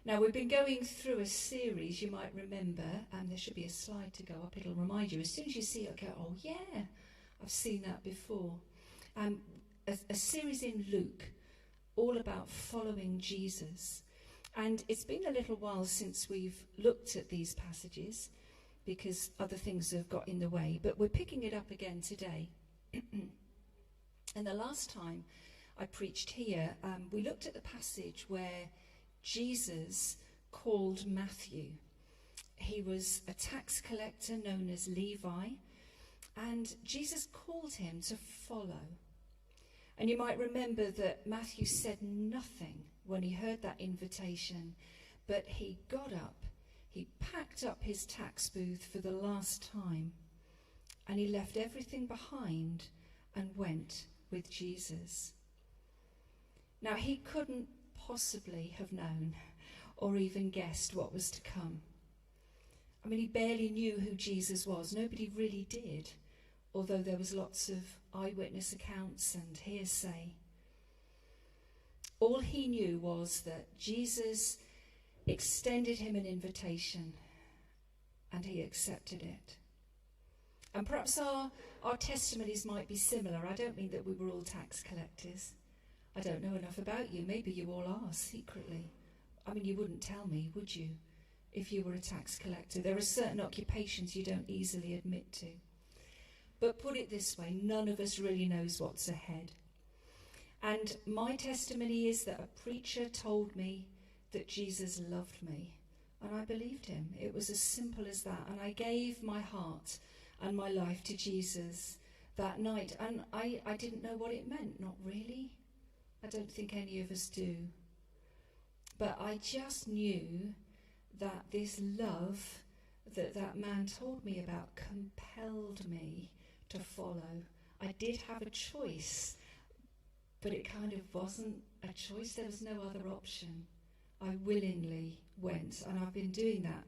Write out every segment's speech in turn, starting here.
Now, we've been going through a series, you might remember, and there should be a slide to go up. It'll remind you. As soon as you see it, go, oh, yeah, I've seen that before. A series in Luke, all about following Jesus. And it's been a little while since we've looked at these passages, because other things have got in the way. But we're picking it up again today. And the last time I preached here, we looked at the passage where Jesus called Matthew. He was a tax collector known as Levi, and Jesus called him to follow. And you might remember that Matthew said nothing when he heard that invitation, but he got up, he packed up his tax booth for the last time, and he left everything behind and went with Jesus. Now, he couldn't possibly have known or even guessed what was to come. I mean, he barely knew who Jesus was. Nobody really did, although there was lots of eyewitness accounts and hearsay. All he knew was that Jesus extended him an invitation, and he accepted it. And perhaps our testimonies might be similar. I don't mean that we were all tax collectors. I don't know enough about you. Maybe you all are secretly. I mean, you wouldn't tell me, would you, if you were a tax collector? There are certain occupations you don't easily admit to. But put it this way, none of us really knows what's ahead. And my testimony is that a preacher told me that Jesus loved me, and I believed him. It was as simple as that. And I gave my heart and my life to Jesus that night. And I didn't know what it meant, not really. I don't think any of us do. But I just knew that this love that man told me about compelled me to follow. I did have a choice, but it kind of wasn't a choice. There was no other option. I willingly went, and I've been doing that,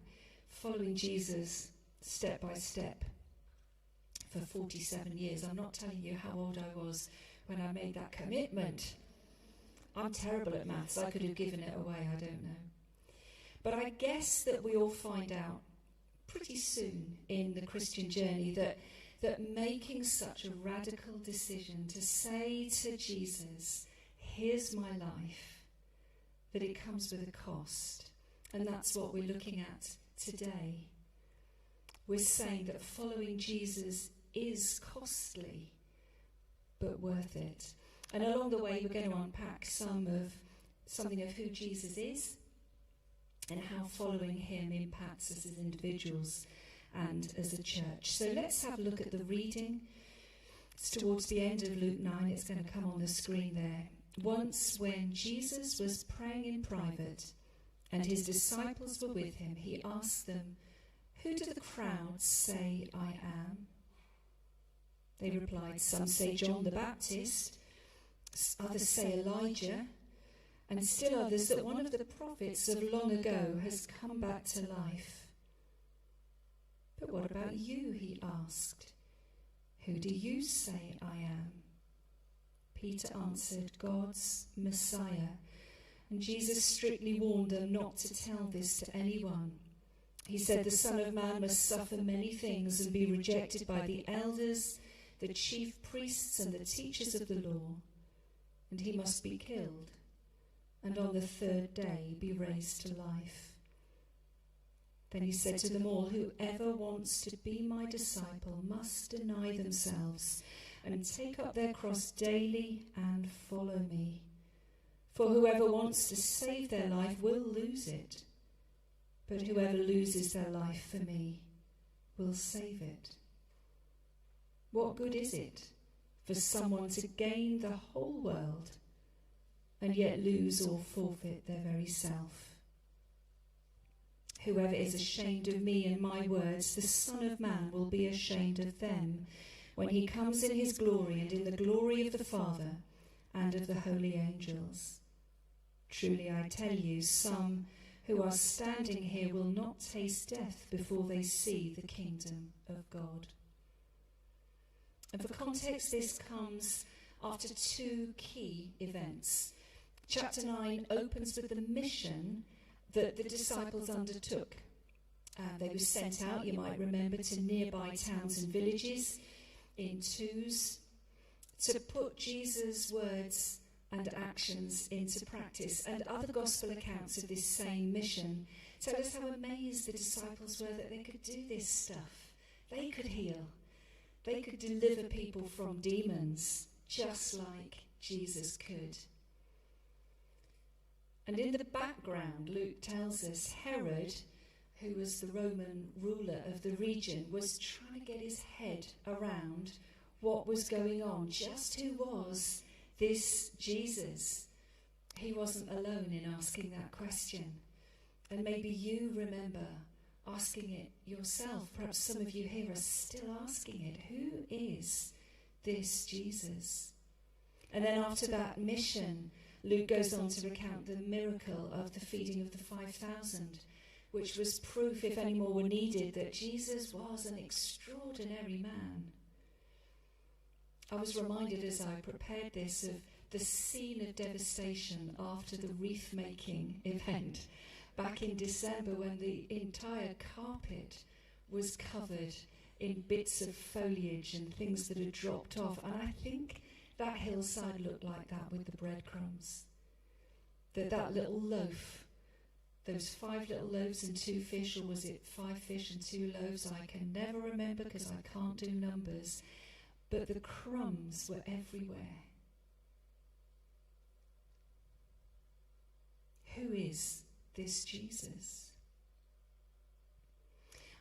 following Jesus step by step for 47 years. I'm not telling you how old I was when I made that commitment. I'm terrible at maths. I could have given it away, I don't know. But I guess that we all find out pretty soon in the Christian journey that making such a radical decision to say to Jesus, here's my life, that it comes with a cost. And that's what we're looking at today. We're saying that following Jesus is costly, but worth it. And along the way, we're going to unpack something of who Jesus is and how following him impacts us as individuals and as a church. So let's have a look at the reading. It's towards the end of Luke 9. It's going to come on the screen there. Once when Jesus was praying in private and his disciples were with him, he asked them, "Who do the crowds say I am?" They replied, "Some say John the Baptist, others say Elijah, and still others that one of the prophets of long ago has come back to life." "But what about you?" he asked. "Who do you say I am?" Peter answered, "God's Messiah." And Jesus strictly warned them not to tell this to anyone. He said, "The Son of Man must suffer many things and be rejected by the elders, the chief priests and the teachers of the law, and he must be killed, and on the third day be raised to life." Then he said to them all, "Whoever wants to be my disciple must deny themselves and take up their cross daily and follow me. For whoever wants to save their life will lose it, but whoever loses their life for me will save it. What good is it for someone to gain the whole world and yet lose or forfeit their very self? Whoever is ashamed of me and my words, the Son of Man will be ashamed of them when he comes in his glory and in the glory of the Father and of the holy angels. Truly I tell you, some who are standing here will not taste death before they see the kingdom of God." And for context, this comes after two key events. Chapter 9 opens with the mission that the disciples undertook. They were sent out, you might remember, to nearby towns and villages in twos to put Jesus' words and actions into practice. And other gospel accounts of this same mission tell us how amazed the disciples were that they could do this stuff. They could heal. They could deliver people from demons just like Jesus could. And in the background, Luke tells us, Herod, who was the Roman ruler of the region, was trying to get his head around what was going on. Just who was this Jesus? He wasn't alone in asking that question. And maybe you remember asking it yourself. Perhaps some of you here are still asking it. Who is this Jesus? And then after that mission, Luke goes on to recount the miracle of the feeding of the 5,000, which was proof, if any more were needed, that Jesus was an extraordinary man. I was reminded as I prepared this of the scene of devastation after the wreath-making event back in December, when the entire carpet was covered in bits of foliage and things that had dropped off. And I think that hillside looked like that with the breadcrumbs. That little loaf, those 5 little loaves and 2 fish, or was it 5 fish and 2 loaves? I can never remember because I can't do numbers. But the crumbs were everywhere. Who is this Jesus?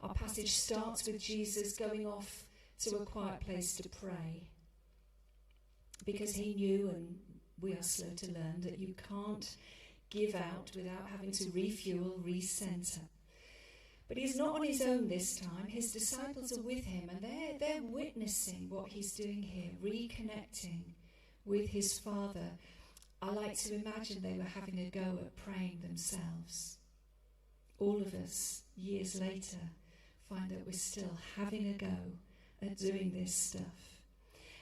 Our passage starts with Jesus going off to a quiet place to pray, because he knew, and we are slow to learn, that you can't give out without having to refuel, recenter. But he's not on his own this time. His disciples are with him, and they're witnessing what he's doing here, reconnecting with his Father. I like to imagine they were having a go at praying themselves. All of us, years later, find that we're still having a go at doing this stuff.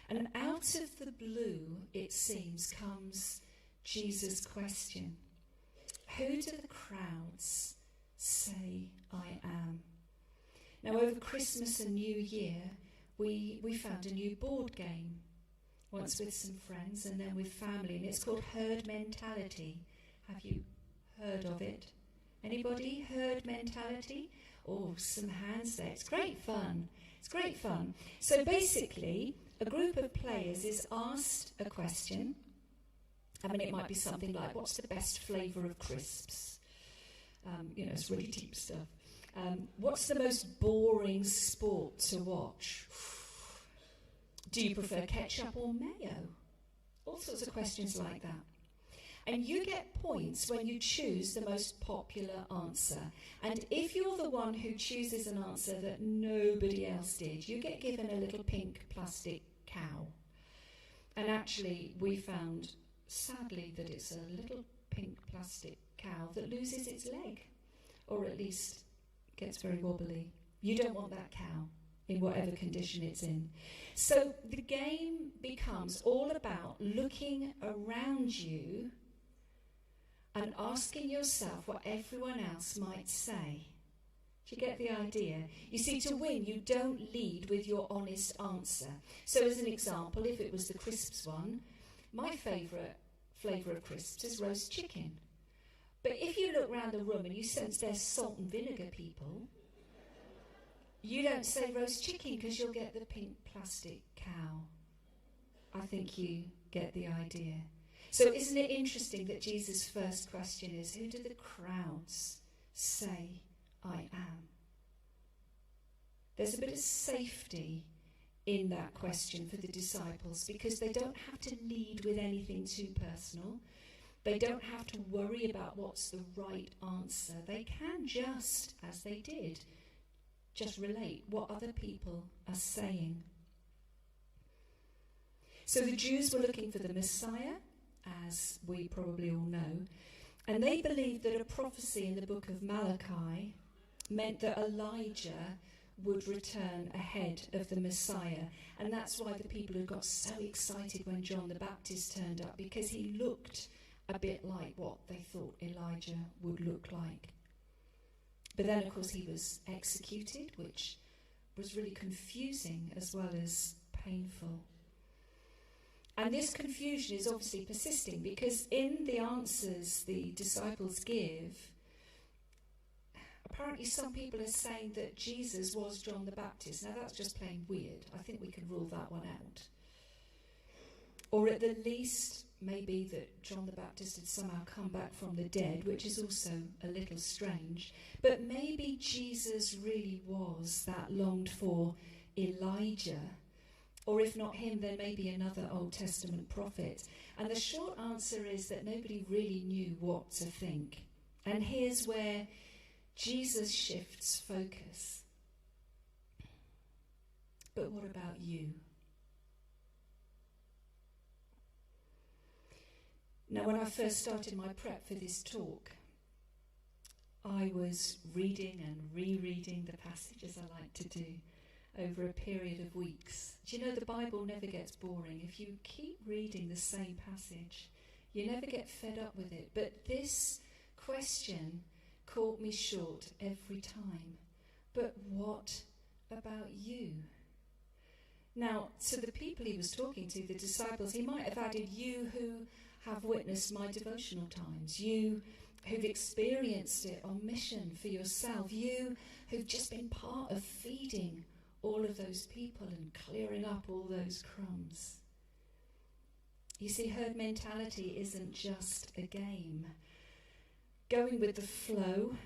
And out of the blue, it seems, comes Jesus' question. Who do the crowds say I am? Now, over Christmas and New Year, we found a new board game. Once with some friends and then with family, and it's called Herd Mentality. Have you heard of it? Anybody? Herd Mentality? Oh, some hands there. It's great fun. It's great fun. So basically, a group of players is asked a question. I mean, it might be something like, what's the best flavour of crisps? It's really deep stuff. What's the most boring sport to watch? Do you prefer ketchup or mayo? All sorts of questions like that. And you get points when you choose the most popular answer. And if you're the one who chooses an answer that nobody else did, you get given a little pink plastic cow. And actually, we found, sadly, that it's a little pink plastic cow that loses its leg, or at least gets very wobbly. You don't want that cow in whatever condition it's in. So the game becomes all about looking around you and asking yourself what everyone else might say. Do you get the idea? You see, to win, you don't lead with your honest answer. So as an example, if it was the crisps one, my favourite flavour of crisps is roast chicken. But if you look around the room and you sense there's salt and vinegar people, you don't say roast chicken because you'll get the pink plastic cow. I think you get the idea. So isn't it interesting that Jesus' first question is, who do the crowds say I am? There's a bit of safety in that question for the disciples, because they don't have to lead with anything too personal. They don't have to worry about what's the right answer. They can just, as they did, just relate what other people are saying. So the Jews were looking for the Messiah, as we probably all know, and they believed that a prophecy in the book of Malachi meant that Elijah would return ahead of the Messiah. And that's why the people had got so excited when John the Baptist turned up, because he looked a bit like what they thought Elijah would look like. But then, of course, he was executed, which was really confusing as well as painful. And this confusion is obviously persisting, because in the answers the disciples give, apparently some people are saying that Jesus was John the Baptist. Now that's just plain weird. I think we can rule that one out. Or at the least, maybe that John the Baptist had somehow come back from the dead, which is also a little strange. But maybe Jesus really was that longed for Elijah. Or if not him, then maybe another Old Testament prophet. And the short answer is that nobody really knew what to think. And here's where Jesus shifts focus. But what about you? Now, when I first started my prep for this talk, I was reading and rereading the passages I like to do over a period of weeks. Do you know the Bible never gets boring? If you keep reading the same passage, you never get fed up with it. But this question caught me short every time. But what about you? Now, to the people he was talking to, the disciples, he might have added, you who have witnessed my devotional times, you who've experienced it on mission for yourself, you who've just been part of feeding all of those people and clearing up all those crumbs. You see, herd mentality isn't just a game. Going with the flow,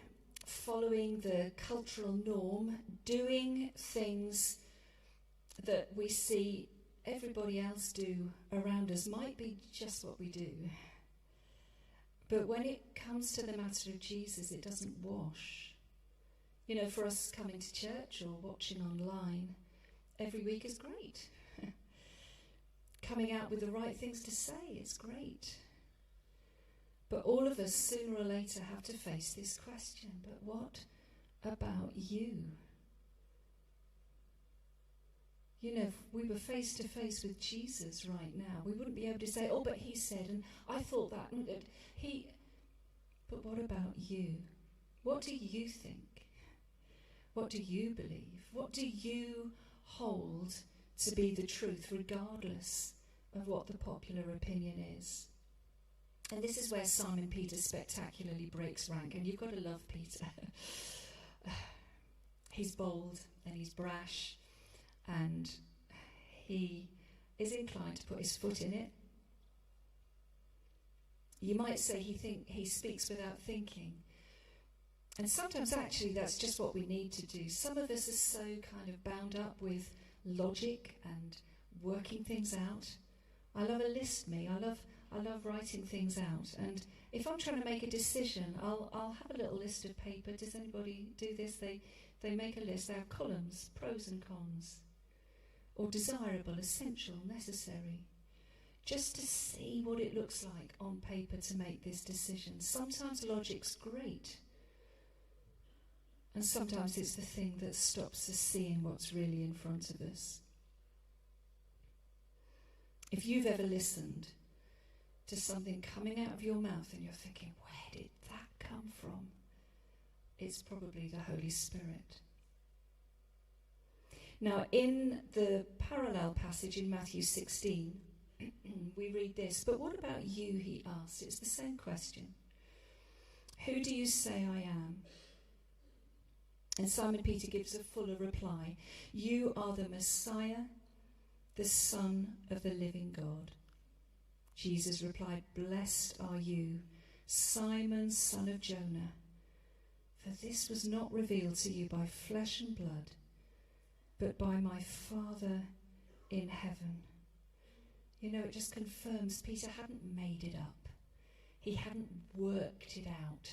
following the cultural norm, doing things that we see everybody else do around us might be just what we do. But when it comes to the matter of Jesus, it doesn't wash. You know, for us coming to church or watching online every week is great. Coming out with the right things to say is great. But all of us sooner or later have to face this question, but what about you? You know, if we were face to face with Jesus right now, we wouldn't be able to say, oh, but he said, and I thought that, and he... But what about you? What do you think? What do you believe? What do you hold to be the truth, regardless of what the popular opinion is? And this is where Simon Peter spectacularly breaks rank, and you've got to love Peter. He's bold and he's brash, and he is inclined to put his foot in it. You might say he speaks without thinking. And sometimes actually that's just what we need to do. Some of us are so kind of bound up with logic and working things out. I love a list me. I love writing things out. And if I'm trying to make a decision, I'll have a little list of paper. Does anybody do this? They make a list. They have columns, pros and cons, or desirable, essential, necessary, just to see what it looks like on paper to make this decision. Sometimes logic's great, and sometimes it's the thing that stops us seeing what's really in front of us. If you've ever listened to something coming out of your mouth and you're thinking, where did that come from? It's probably the Holy Spirit. Now, in the parallel passage in Matthew 16, we read this, but what about you, he asked. It's the same question. Who do you say I am? And Simon Peter gives a fuller reply. You are the Messiah, the Son of the living God. Jesus replied, blessed are you, Simon, son of Jonah, for this was not revealed to you by flesh and blood, but by my Father in heaven. You know, it just confirms Peter hadn't made it up. He hadn't worked it out.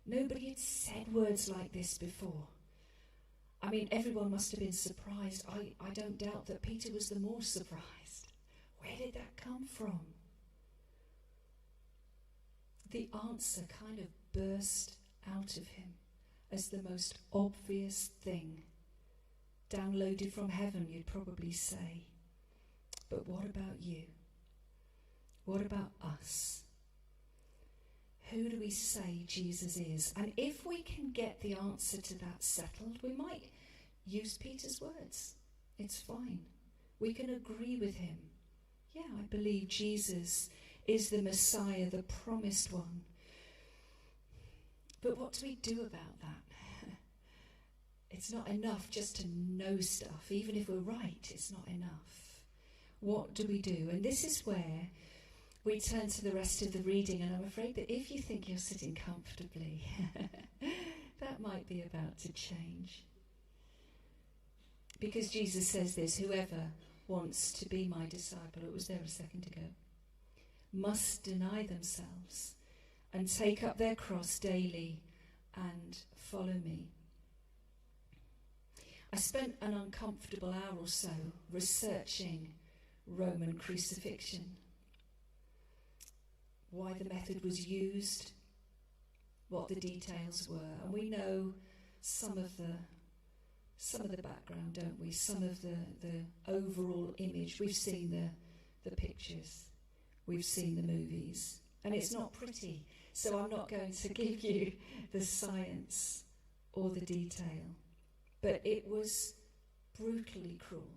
Nobody had said words like this before. I mean, everyone must have been surprised. I don't doubt that Peter was the more surprised. Where did that come from? The answer kind of burst out of him as the most obvious thing. Downloaded from heaven, you'd probably say. But what about you? What about us? who do we say Jesus is? And if we can get the answer to that settled, we might use Peter's words. It's fine. We can agree with him. Yeah, I believe Jesus is the Messiah, the promised one. But what do we do about that? It's not enough just to know stuff. Even if we're right, it's not enough. What do we do? And this is where we turn to the rest of the reading, and I'm afraid that if you think you're sitting comfortably, that might be about to change. Because Jesus says this, whoever wants to be my disciple, it was there a second ago, must deny themselves and take up their cross daily and follow me. I spent an uncomfortable hour or so researching Roman crucifixion, why the method was used, what the details were, and we know some of the background, don't we? Some of the overall image. We've seen the pictures, we've seen the movies, and it's not pretty. So I'm not going to give you the science or the detail, but it was brutally cruel.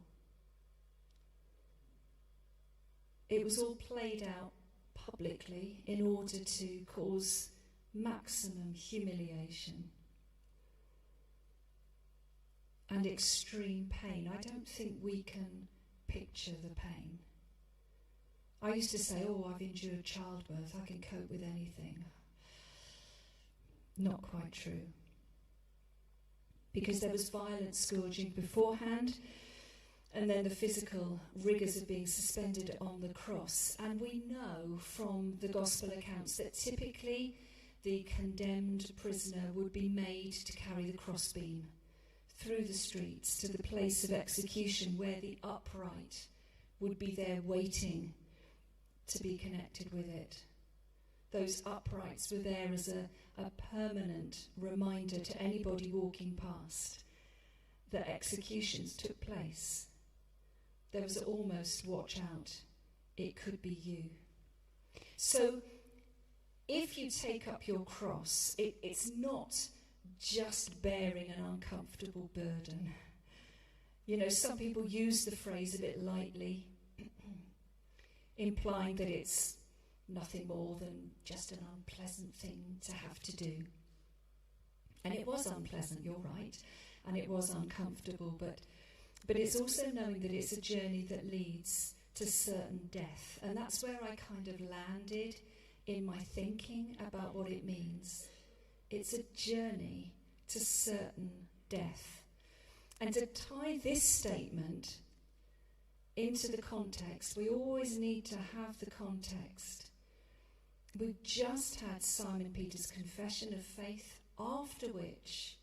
It was all played out publicly in order to cause maximum humiliation and extreme pain. I don't think we can picture the pain. I used to say, I've endured childbirth, I can cope with anything. Not quite true. Because there was violent scourging beforehand, and then the physical rigours of being suspended on the cross. And we know from the gospel accounts that typically the condemned prisoner would be made to carry the crossbeam through the streets to the place of execution, where the upright would be there waiting to be connected with it. Those uprights were there as a permanent reminder to anybody walking past that executions took place. There was almost, watch out, it could be you. So if you take up your cross, it's not just bearing an uncomfortable burden. You know, some people use the phrase a bit lightly, implying that it's nothing more than just an unpleasant thing to have to do. And it was unpleasant, you're right, and it was uncomfortable, but it's also knowing that it's a journey that leads to certain death. And that's where I kind of landed in my thinking about what it means. It's a journey to certain death. And to tie this statement into the context, we always need to have the context. We've just had Simon Peter's confession of faith, after which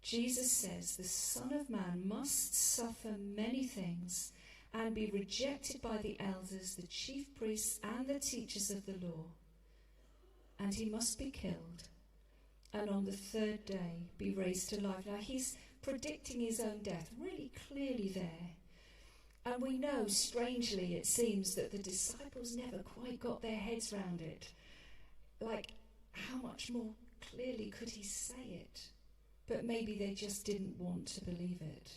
Jesus says the Son of Man must suffer many things and be rejected by the elders, the chief priests, and the teachers of the law. And he must be killed, and on the third day be raised to life. Now he's predicting his own death really clearly there. And we know, strangely, it seems that the disciples never quite got their heads round it. Like, how much more clearly could he say it? But maybe they just didn't want to believe it.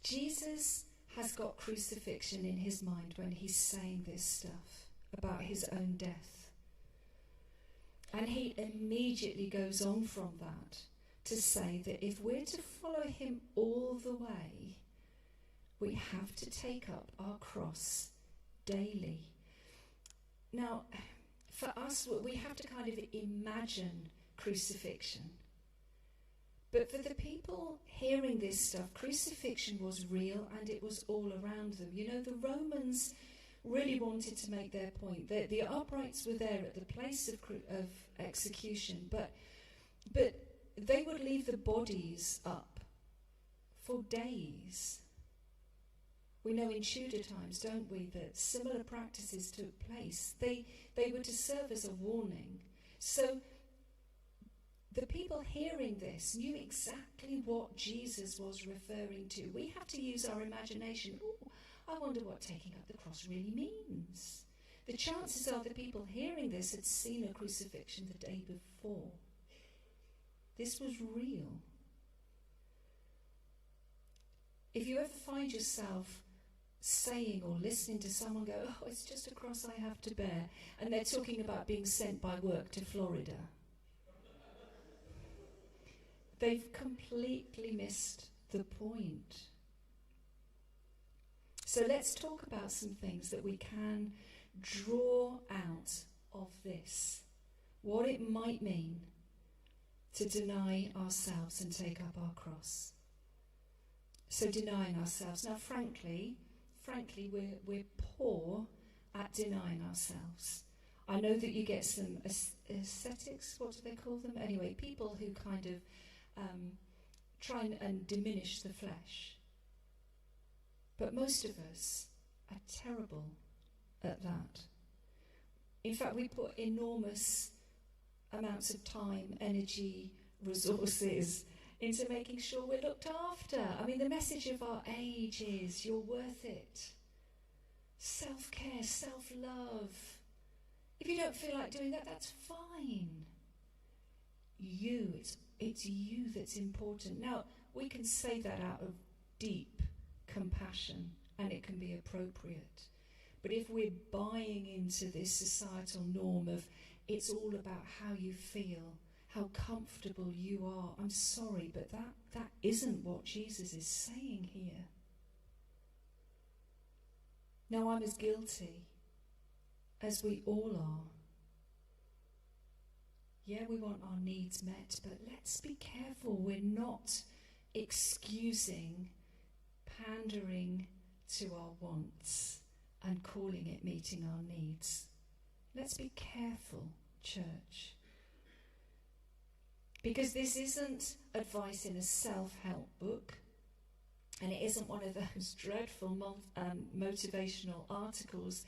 Jesus has got crucifixion in his mind when he's saying this stuff about his own death. And he immediately goes on from that to say that if we're to follow him all the way, we have to take up our cross daily. Now, for us, we have to kind of imagine crucifixion. But for the people hearing this stuff, crucifixion was real and it was all around them. You know, the Romans really wanted to make their point. The uprights were there at the place of execution, but they would leave the bodies up for days. We know in Tudor times, don't we, that similar practices took place. They were to serve as a warning. So the people hearing this knew exactly what Jesus was referring to. We have to use our imagination. I wonder what taking up the cross really means. the chances are the people hearing this had seen a crucifixion the day before. This was real. If you ever find yourself saying or listening to someone go, oh, it's just a cross I have to bear, and they're talking about being sent by work to Florida, they've completely missed the point. So let's talk about some things that we can draw out of this. What it might mean to deny ourselves and take up our cross. So denying ourselves. Now, frankly, we're poor at denying ourselves. I know that you get some ascetics, what do they call them? Anyway, people who kind of try and diminish the flesh. But most of us are terrible at that. In fact, we put enormous amounts of time, energy, resources into making sure we're looked after. I mean, the message of our age is you're worth it. Self-care, self-love. If you don't feel like doing that, that's fine. It's you that's important. Now, we can say that out of deep compassion, and it can be appropriate. But if we're buying into this societal norm of it's all about how you feel, how comfortable you are, I'm sorry, but that isn't what Jesus is saying here. Now, I'm as guilty as we all are. Yeah, we want our needs met, but let's be careful we're not excusing pandering to our wants and calling it meeting our needs. Let's be careful, church. Because this isn't advice in a self-help book, and it isn't one of those dreadful motivational articles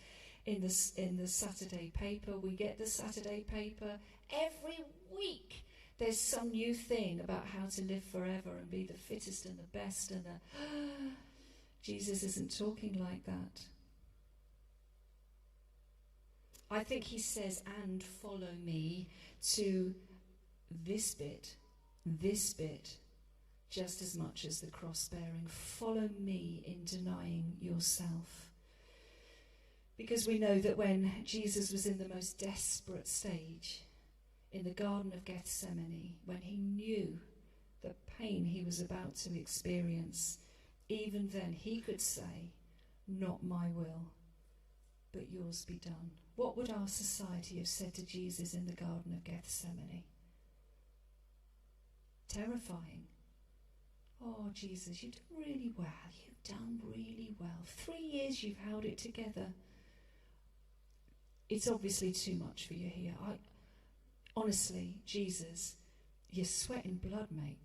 in the Saturday paper. We get the Saturday paper every week. There's some new thing about how to live forever and be the fittest and the best, and Jesus isn't talking like that. I think he says, and follow me, to this bit, just as much as the cross bearing. Follow me in denying yourself. Because we know that when Jesus was in the most desperate stage, in the Garden of Gethsemane, when he knew the pain he was about to experience, even then he could say, not my will, but yours be done. What would our society have said to Jesus in the Garden of Gethsemane? Terrifying. Oh, Jesus, you've done really well. You've done really well. 3 years you've held it together. It's obviously too much for you here. Honestly, Jesus, you're sweating blood, mate.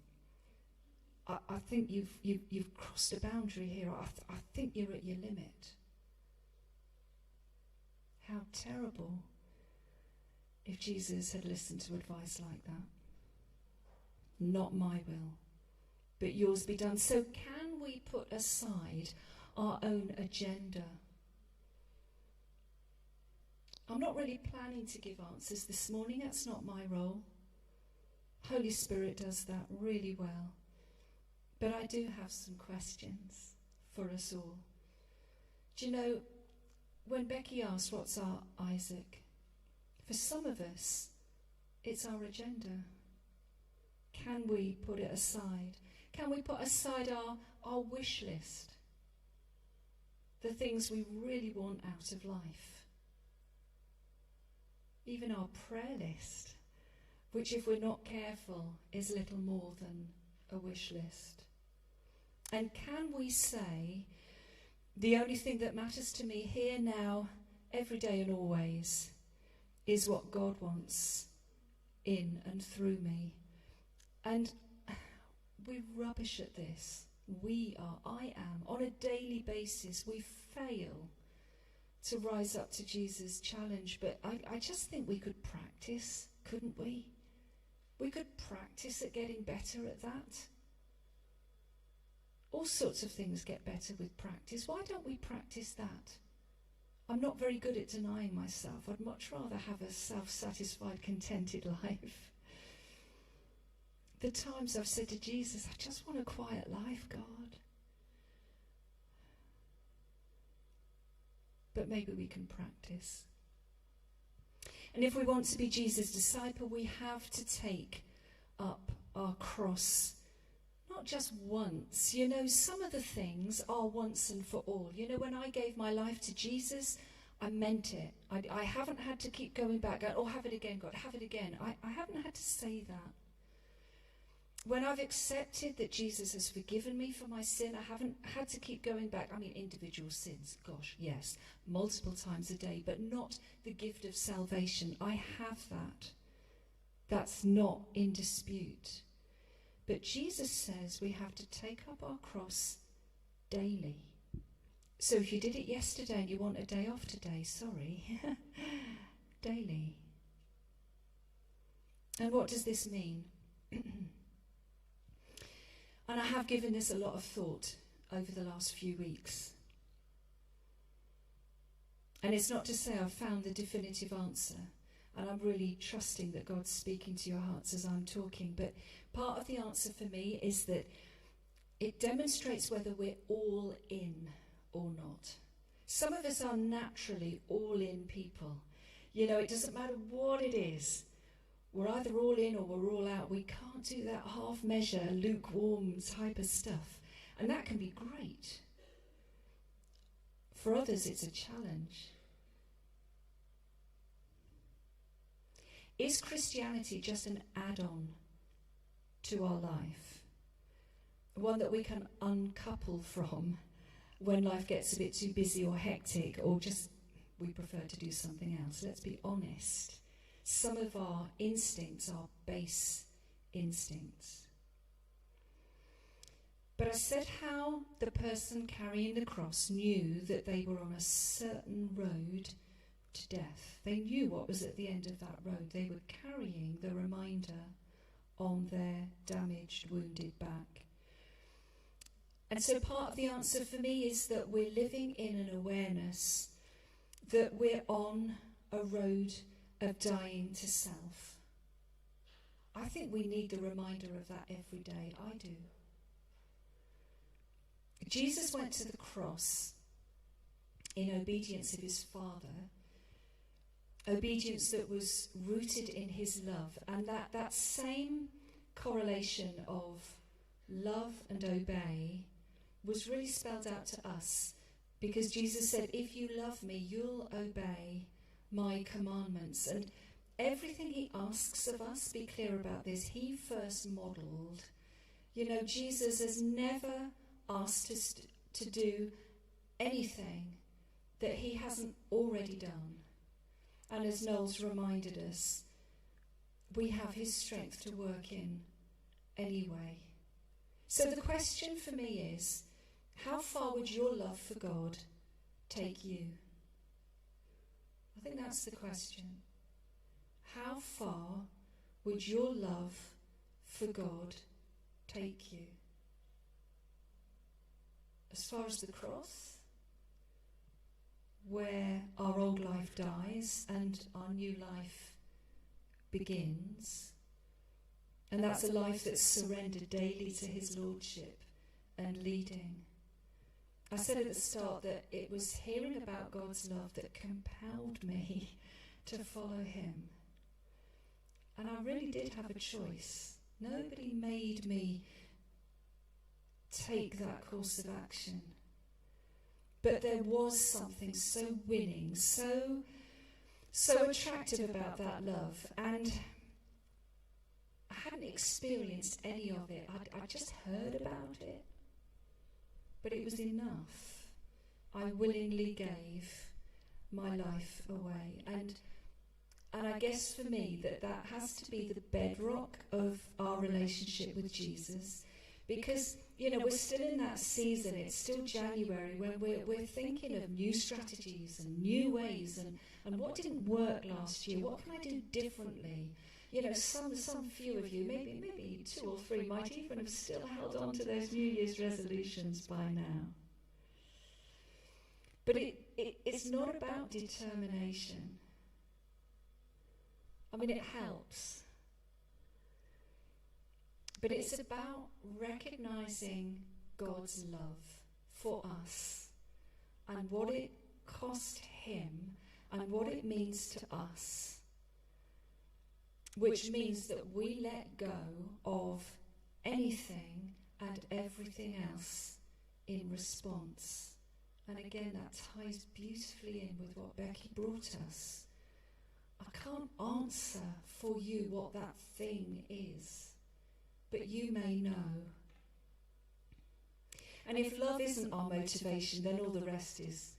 I think you've crossed a boundary here. I think you're at your limit. How terrible if Jesus had listened to advice like that. Not my will, but yours be done. So can we put aside our own agenda? I'm not really planning to give answers this morning. That's not my role. Holy Spirit does that really well. But I do have some questions for us all. Do you know, when Becky asked, what's our Isaac? For some of us, it's our agenda. Can we put it aside? Can we put aside our wish list? The things we really want out of life. Even our prayer list, which if we're not careful is little more than a wish list. And can we say, the only thing that matters to me here, now, every day and always, is what God wants in and through me. And we're rubbish at this. I am. On a daily basis, we fail to rise up to Jesus' challenge. But I just think we could practice, couldn't we? We could practice at getting better at that. All sorts of things get better with practice. Why don't we practice that? I'm not very good at denying myself. I'd much rather have a self-satisfied, contented life. The times I've said to Jesus, I just want a quiet life, God. But maybe we can practice. And if we want to be Jesus' disciple, we have to take up our cross, not just once. You know, some of the things are once and for all. You know, when I gave my life to Jesus, I meant it. I haven't had to keep going back. Oh, have it again, God, have it again. I haven't had to say that. When I've accepted that Jesus has forgiven me for my sin, I haven't had to keep going back. I mean, individual sins, gosh, yes, multiple times a day, but not the gift of salvation. I have that. That's not in dispute. But Jesus says we have to take up our cross daily. So if you did it yesterday and you want a day off today, sorry, daily. And what does this mean? And I have given this a lot of thought over the last few weeks. And it's not to say I've found the definitive answer. And I'm really trusting that God's speaking to your hearts as I'm talking. But part of the answer for me is that it demonstrates whether we're all in or not. Some of us are naturally all in people. You know, it doesn't matter what it is. We're either all in or we're all out. We can't do that half measure, lukewarm type of stuff. And that can be great. For others, it's a challenge. Is Christianity just an add-on to our life? One that we can uncouple from when life gets a bit too busy or hectic, or just we prefer to do something else? Let's be honest. Some of our instincts are base instincts. But I said how the person carrying the cross knew that they were on a certain road to death. They knew what was at the end of that road. They were carrying the reminder on their damaged, wounded back. And so part of the answer for me is that we're living in an awareness that we're on a road of dying to self. I think we need the reminder of that every day. I do. Jesus went to the cross in obedience of his Father, obedience that was rooted in his love, and that same correlation of love and obey was really spelled out to us, because Jesus said, if you love me, you'll obey my commandments. And everything he asks of us, be clear about this, he first modelled. You know, Jesus has never asked us to do anything that he hasn't already done. And as Noel's reminded us, we have his strength to work in anyway. So the question for me is, how far would your love for God take you? I think that's the question. How far would your love for God take you? As far as the cross, where our old life dies and our new life begins, and that's a life that's surrendered daily to his lordship and leading. I said at the start that it was hearing about God's love that compelled me to follow him. And I really did have a choice. Nobody made me take that course of action. But there was something so winning, so attractive about that love. And I hadn't experienced any of it. I just heard about it. But it was enough. I willingly gave my life away. And I guess for me that has to be the bedrock of our relationship with Jesus. Because, you know, we're still in that season, it's still January, when we're thinking of new strategies and new ways and what didn't work last year, what can I do differently? You know, some few of you, maybe 2 or 3, might even have still held on to those New Year's resolutions by now. But it it's not about determination. I mean, it helps. But it's about recognizing God's love for us and what it cost him and what it means to us. Which means that we let go of anything and everything else in response. And again, that ties beautifully in with what Becky brought us. I can't answer for you what that thing is, but you may know. And if love isn't our motivation, then all the rest is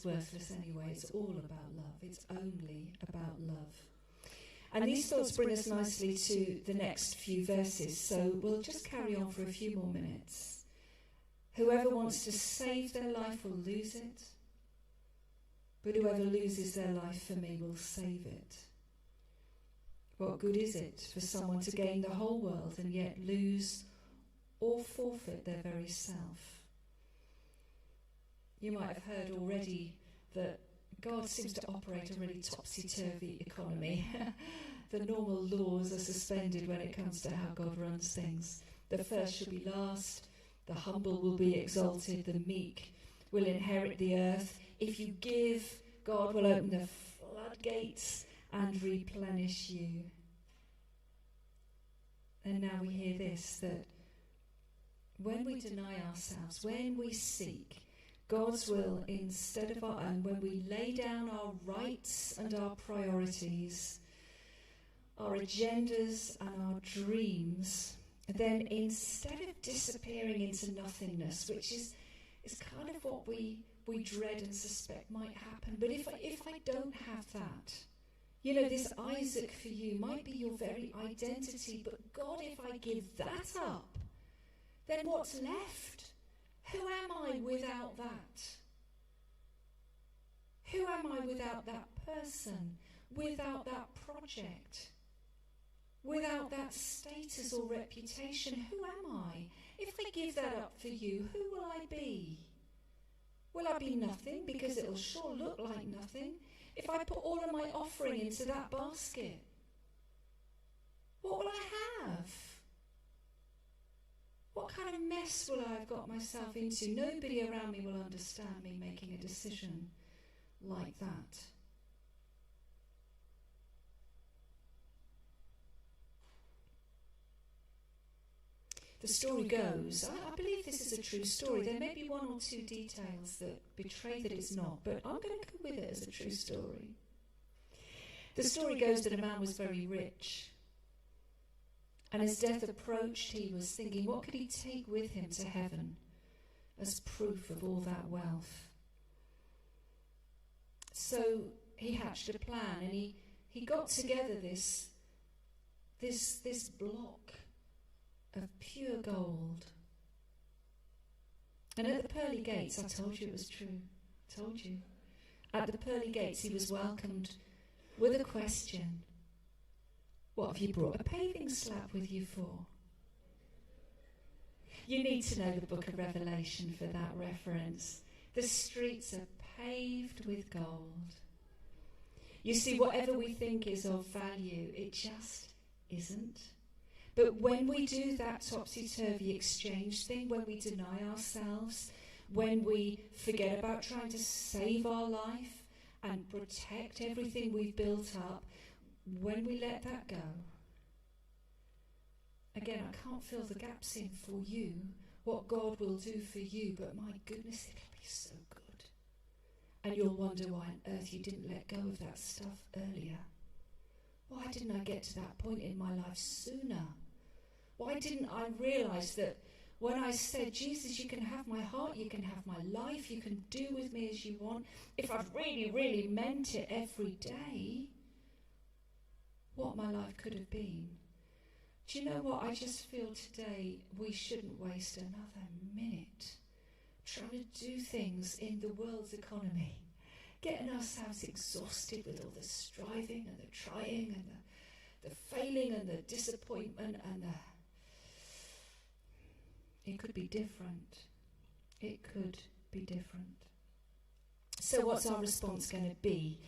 worthless anyway. It's all about love. It's only about love. And these thoughts bring us nicely to the next few verses, so we'll just carry on for a few more minutes. Whoever wants to save their life will lose it, but whoever loses their life for me will save it. What good is it for someone to gain the whole world and yet lose or forfeit their very self? You might have heard already that God seems to operate a really topsy-turvy economy. The normal laws are suspended when it comes to how God runs things. The first shall be last, the humble will be exalted, the meek will inherit the earth. If you give, God will open the floodgates and replenish you. And now we hear this, that when we deny ourselves, when we seek God's will instead of our own, when we lay down our rights and our priorities, our agendas and our dreams, then instead of disappearing into nothingness, which is kind of what we dread and suspect might happen, but if I don't have that, you know, this Isaac for you might be your very identity, but God, if I give that up, then what's left? Who am I without that? Who am I without that person? Without that project? Without that status or reputation? Who am I? If I give that up for you, who will I be? Will I be nothing? Because it'll sure look like nothing. If I put all of my offering into that basket, what will I have? What kind of mess will I have got myself into? Nobody around me will understand me making a decision like that. The story goes, I believe this is a true story. There may be one or two details that betray that it's not, but I'm going to go with it as a true story. The story goes that a man was very rich. And as death approached, he was thinking, what could he take with him to heaven as proof of all that wealth? So he hatched a plan, and he got together this block of pure gold. And at the pearly gates, I told you it was true. I told you. At the pearly gates, he was welcomed with a question. What have you brought a paving slab with you for? You need to know the book of Revelation for that reference. The streets are paved with gold. You see, whatever we think is of value, it just isn't. But when we do that topsy-turvy exchange thing, when we deny ourselves, when we forget about trying to save our life and protect everything we've built up, when we let that go, again, I can't fill the gaps in for you, what God will do for you, but my goodness, it'll be so good. And you'll wonder why on earth you didn't let go of that stuff earlier. Why didn't I get to that point in my life sooner? Why didn't I realize that when I said, Jesus, you can have my heart, you can have my life, you can do with me as you want, if I've really, really meant it every day, what my life could have been. Do you know what? I just feel today we shouldn't waste another minute trying to do things in the world's economy, getting ourselves exhausted with all the striving and the trying and the failing and the disappointment and it could be different. It could be different. So what's our response going to be?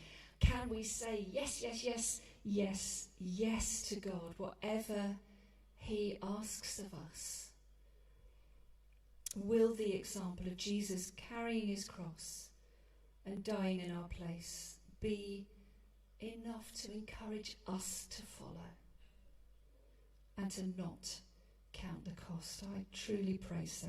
Can we say yes, yes, yes, yes, yes to God, whatever he asks of us? Will the example of Jesus carrying his cross and dying in our place be enough to encourage us to follow and to not count the cost? I truly pray so.